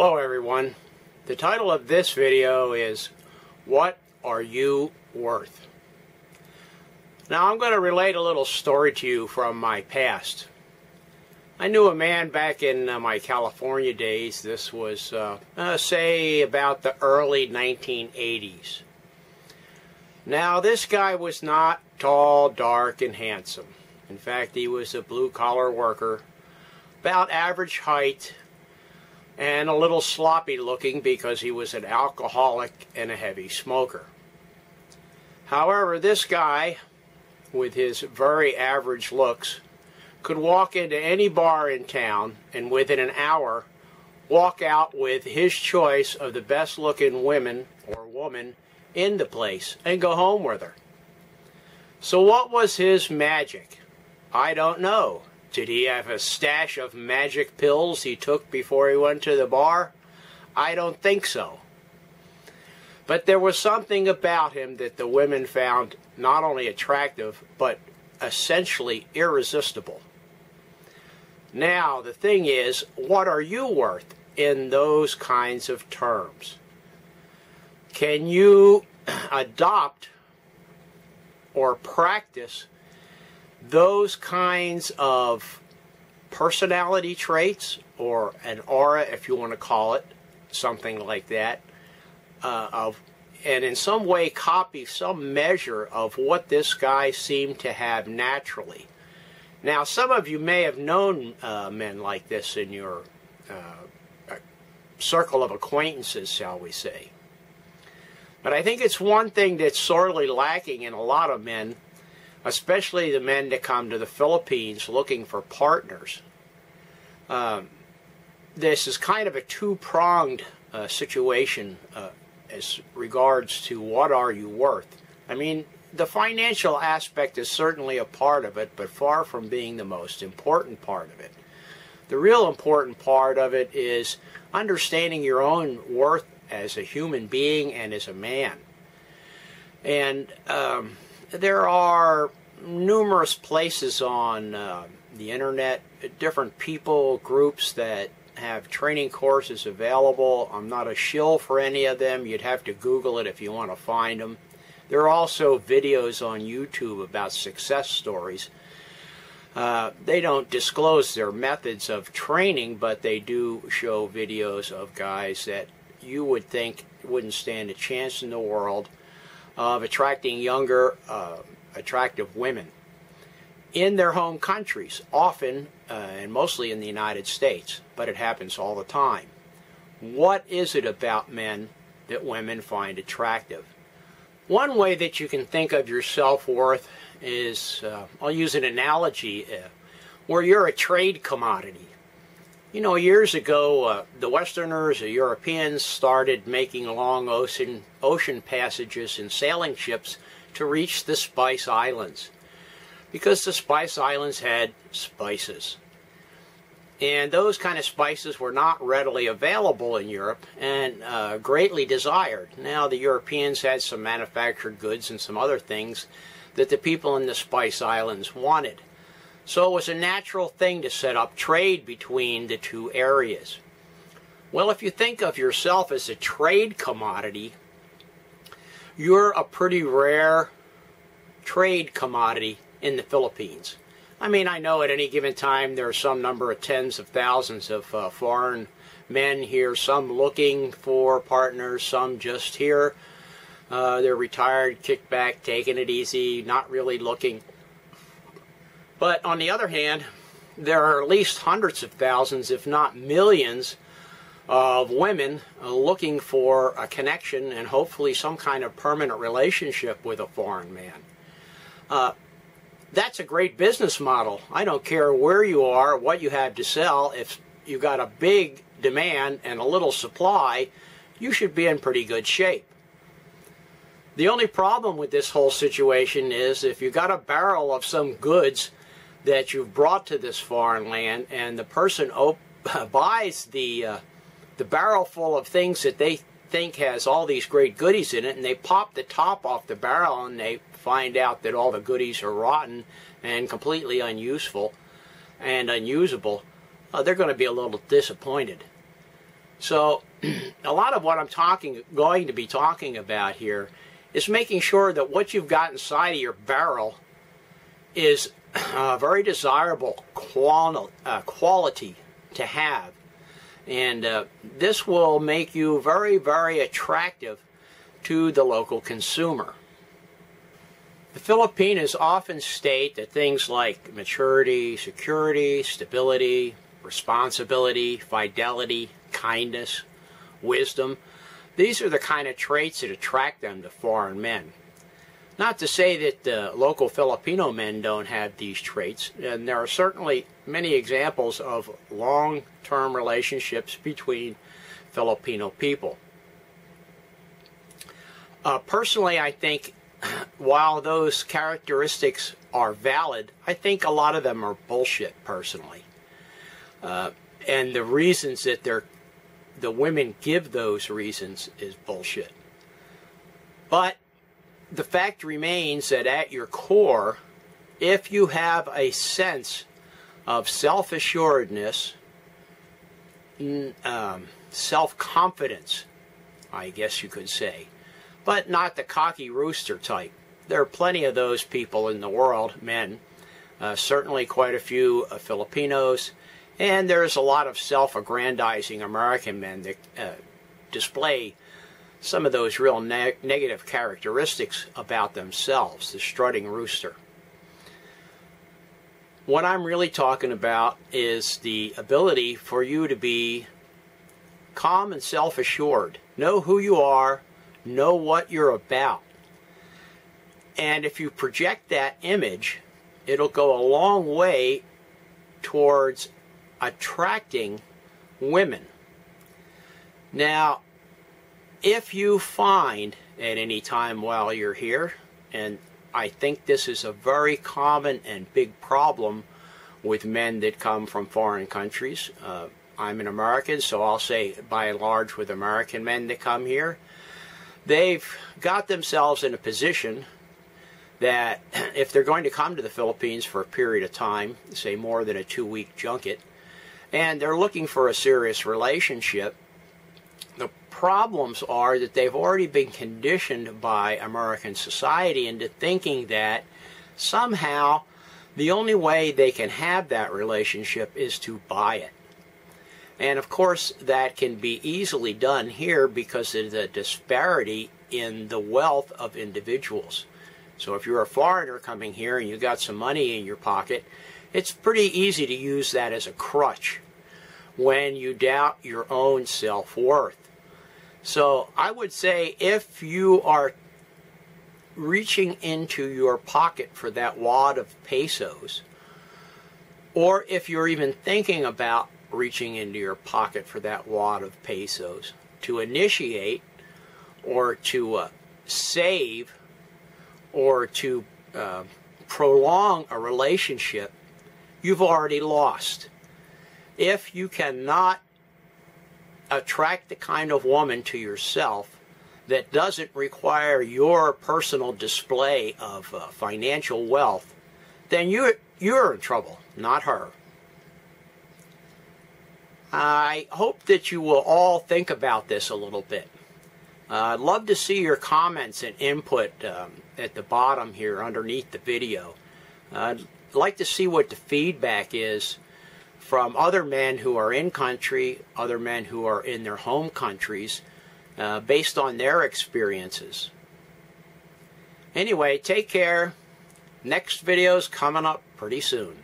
Hello everyone. The title of this video is What Are You Worth? Now I'm going to relate a little story to you from my past. I knew a man back in my California days. This was say about the early 1980s. Now this guy was not tall, dark, and handsome. In fact, he was a blue-collar worker, about average height, and a little sloppy looking because he was an alcoholic and a heavy smoker. However, this guy, with his very average looks, could walk into any bar in town and within an hour walk out with his choice of the best looking women or woman in the place and go home with her. So what was his magic? I don't know. Did he have a stash of magic pills he took before he went to the bar? I don't think so. But there was something about him that the women found not only attractive, but essentially irresistible. Now, the thing is, what are you worth in those kinds of terms? Can you adopt or practice those kinds of personality traits, or an aura, if you want to call it, something like that, and in some way copy some measure of what this guy seemed to have naturally? Now, some of you may have known men like this in your circle of acquaintances, shall we say. But I think it's one thing that's sorely lacking in a lot of men, especially the men that come to the Philippines looking for partners. This is kind of a two-pronged situation as regards to what are you worth. I mean, the financial aspect is certainly a part of it, but far from being the most important part of it. The real important part of it is understanding your own worth as a human being and as a man. And there are numerous places on the internet, different people, groups that have training courses available. I'm not a shill for any of them. You'd have to Google it if you want to find them. There are also videos on YouTube about success stories. They don't disclose their methods of training, but they do show videos of guys that you would think wouldn't stand a chance in the world of attracting younger, attractive women in their home countries, often and mostly in the United States, but it happens all the time. What is it about men that women find attractive? One way that you can think of your self-worth is, I'll use an analogy, where you're a trade commodity. You know, years ago, the Westerners, the Europeans, started making long ocean passages in sailing ships to reach the Spice Islands, because the Spice Islands had spices. And those kind of spices were not readily available in Europe and greatly desired. Now the Europeans had some manufactured goods and some other things that the people in the Spice Islands wanted. So it was a natural thing to set up trade between the two areas. Well, if you think of yourself as a trade commodity, you're a pretty rare trade commodity in the Philippines. I mean, I know at any given time there are some number of tens of thousands of foreign men here, some looking for partners, some just here. They're retired, kicked back, taking it easy, not really looking. But on the other hand, there are at least hundreds of thousands, if not millions, of women looking for a connection and hopefully some kind of permanent relationship with a foreign man. That's a great business model. I don't care where you are, what you have to sell. If you've got a big demand and a little supply, you should be in pretty good shape. The only problem with this whole situation is if you've got a barrel of some goods that you've brought to this foreign land and the person buys the barrel full of things that they think has all these great goodies in it, and they pop the top off the barrel and they find out that all the goodies are rotten and completely unuseful and unusable, they're going to be a little disappointed. So a lot of what I'm going to be talking about here is making sure that what you've got inside of your barrel is a very desirable quality to have. And this will make you very, very attractive to the local consumer. The Filipinos often state that things like maturity, security, stability, responsibility, fidelity, kindness, wisdom, these are the kind of traits that attract them to foreign men. Not to say that the local Filipino men don't have these traits, and there are certainly many examples of long-term relationships between Filipino people. Personally, I think while those characteristics are valid, I think a lot of them are bullshit, personally. And the reasons that the women give those reasons is bullshit. But the fact remains that at your core, if you have a sense of self-assuredness, self-confidence, I guess you could say, but not the cocky rooster type. There are plenty of those people in the world, men, certainly quite a few Filipinos, and there's a lot of self-aggrandizing American men that display some of those real negative characteristics about themselves, the strutting rooster. What I'm really talking about is the ability for you to be calm and self-assured. Know who you are, know what you're about. And if you project that image, it'll go a long way towards attracting women. Now, if you find at any time while you're here, and I think this is a very common and big problem with men that come from foreign countries. I'm an American, so I'll say by and large with American men that come here, they've got themselves in a position that if they're going to come to the Philippines for a period of time, say more than a 2-week junket, and they're looking for a serious relationship, the problems are that they've already been conditioned by American society into thinking that somehow the only way they can have that relationship is to buy it. And of course that can be easily done here because of the disparity in the wealth of individuals. So if you're a foreigner coming here and you got some money in your pocket, it's pretty easy to use that as a crutch when you doubt your own self-worth. So I would say if you are reaching into your pocket for that wad of pesos, or if you're even thinking about reaching into your pocket for that wad of pesos to initiate or to save or to prolong a relationship, you've already lost. If you cannot attract the kind of woman to yourself that doesn't require your personal display of financial wealth, then you're in trouble, not her. I hope that you will all think about this a little bit. I'd love to see your comments and input at the bottom here underneath the video. I'd like to see what the feedback is from other men who are in country, other men who are in their home countries, based on their experiences. Anyway, take care. Next video's coming up pretty soon.